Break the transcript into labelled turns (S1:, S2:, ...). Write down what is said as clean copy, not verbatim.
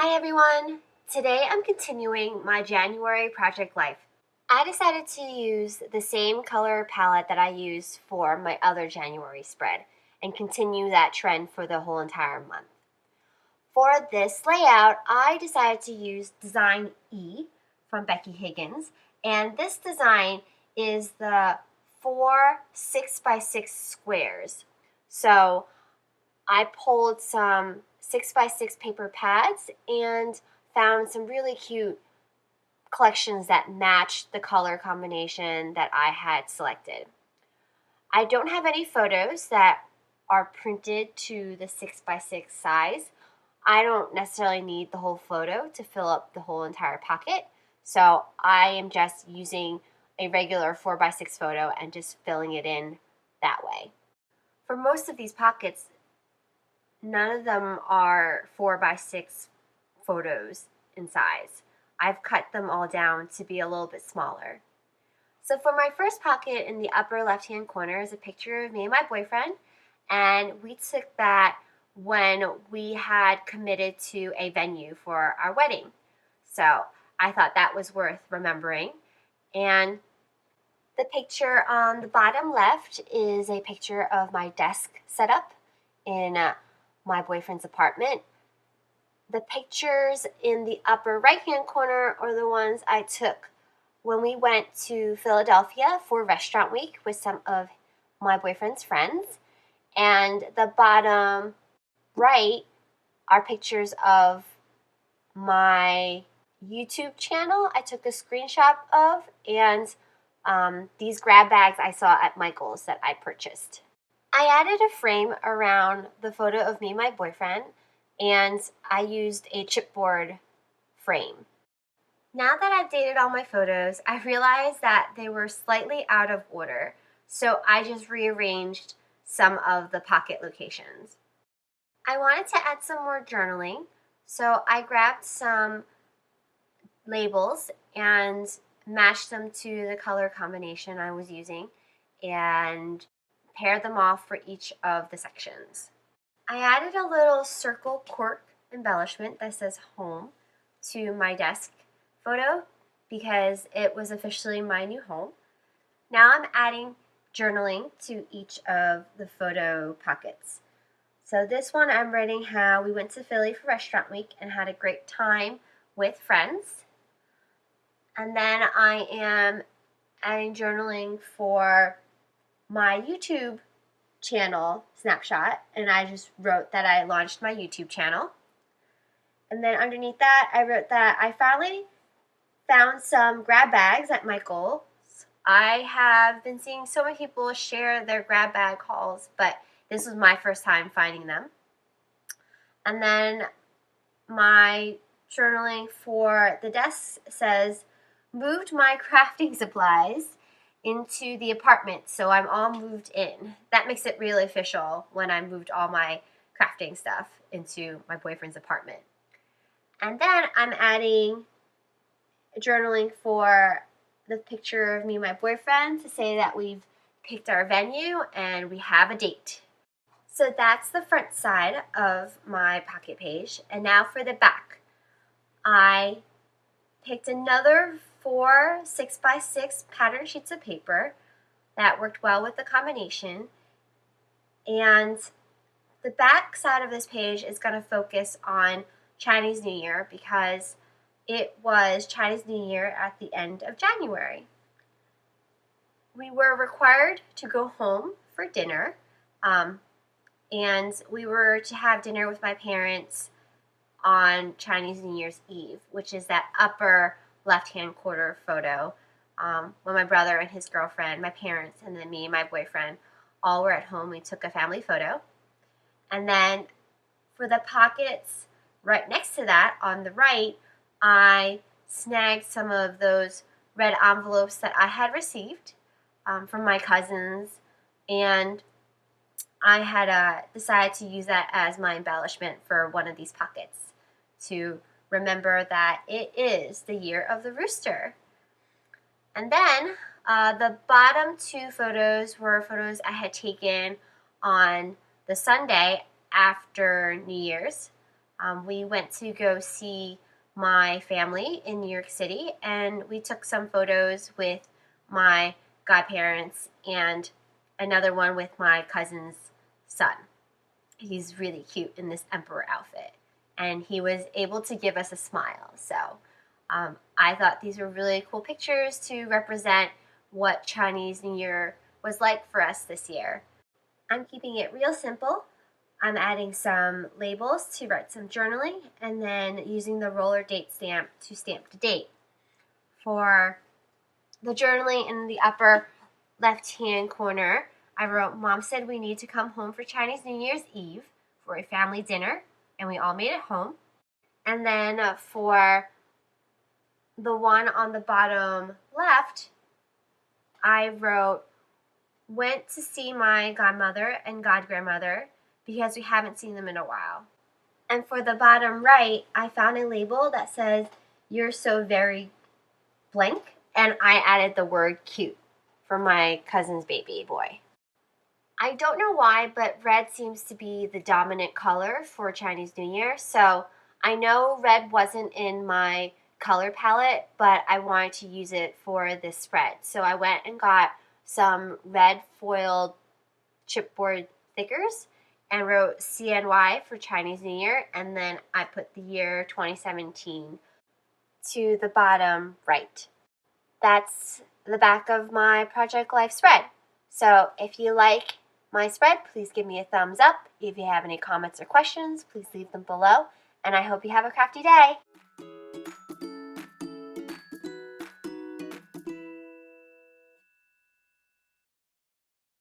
S1: Hi everyone! Today I'm continuing my January project life. I decided to use the same color palette that I used for my other January spread and continue that trend for the whole entire month. For this layout, I decided to use Design E from Becky Higgins, and this design is the 4 6x6 squares. So I pulled some 6x6 paper pads and found some really cute collections that matched the color combination that I had selected. I don't have any photos that are printed to the 6x6 size. I don't necessarily need the whole photo to fill up the whole entire pocket, so I am just using a regular 4x6 photo and just filling it in that way. For most of these pockets, none of them are 4x6 photos in size. I've cut them all down to be a little bit smaller. So for my first pocket in the upper left-hand corner is a picture of me and my boyfriend, and we took that when we had committed to a venue for our wedding. So I thought that was worth remembering. And the picture on the bottom left is a picture of my desk setup in my boyfriend's apartment. The pictures in the upper right-hand corner are the ones I took when we went to Philadelphia for Restaurant Week with some of my boyfriend's friends. And the bottom right are pictures of my YouTube channel I took a screenshot of, and these grab bags I saw at Michael's that I purchased. I added a frame around the photo of me and my boyfriend, and I used a chipboard frame. Now that I've dated all my photos, I realized that they were slightly out of order, so I just rearranged some of the pocket locations. I wanted to add some more journaling, so I grabbed some labels and matched them to the color combination I was using and paired them off for each of the sections. I added a little circle cork embellishment that says home to my desk photo because it was officially my new home. Now I'm adding journaling to each of the photo pockets. So this one I'm writing how we went to Philly for Restaurant Week and had a great time with friends. And then I am adding journaling for my YouTube channel snapshot, and I just wrote that I launched my YouTube channel. And then underneath that, I wrote that I finally found some grab bags at Michael's. I have been seeing so many people share their grab bag hauls, but this was my first time finding them. And then my journaling for the desk says, moved my crafting supplies into the apartment, so I'm all moved in. That makes it really official when I moved all my crafting stuff into my boyfriend's apartment. And then I'm adding journaling for the picture of me and my boyfriend to say that we've picked our venue and we have a date. So that's the front side of my pocket page. And now for the back. I picked another 4 6x6 pattern sheets of paper that worked well with the combination. And the back side of this page is going to focus on Chinese New Year because it was Chinese New Year at the end of January. We were required to go home for dinner, and we were to have dinner with my parents on Chinese New Year's Eve, which is that upper left-hand corner photo when my brother and his girlfriend, my parents, and then me and my boyfriend all were at home. We took a family photo. And then for the pockets right next to that on the right, I snagged some of those red envelopes that I had received from my cousins, and I had decided to use that as my embellishment for one of these pockets to remember that it is the year of the rooster. And then the bottom two photos were photos I had taken on the Sunday after New Year's. We went to go see my family in New York City, and we took some photos with my godparents and another one with my cousin's son. He's really cute in this emperor outfit, and he was able to give us a smile. So I thought these were really cool pictures to represent what Chinese New Year was like for us this year. I'm keeping it real simple. I'm adding some labels to write some journaling, and then using the roller date stamp to stamp the date. For the journaling in the upper left-hand corner, I wrote, "Mom said we need to come home for Chinese New Year's Eve for a family dinner," and we all made it home. And then for the one on the bottom left, I wrote, "Went to see my godmother and godgrandmother because we haven't seen them in a while." And for the bottom right, I found a label that says, "You're so very blank," and I added the word cute for my cousin's baby boy. I don't know why, but red seems to be the dominant color for Chinese New Year. So I know red wasn't in my color palette, but I wanted to use it for this spread. So I went and got some red foiled chipboard stickers and wrote CNY for Chinese New Year, and then I put the year 2017 to the bottom right. That's the back of my Project Life spread. So if you like my spread, please give me a thumbs up. If you have any comments or questions, please leave them below. And I hope you have a crafty day.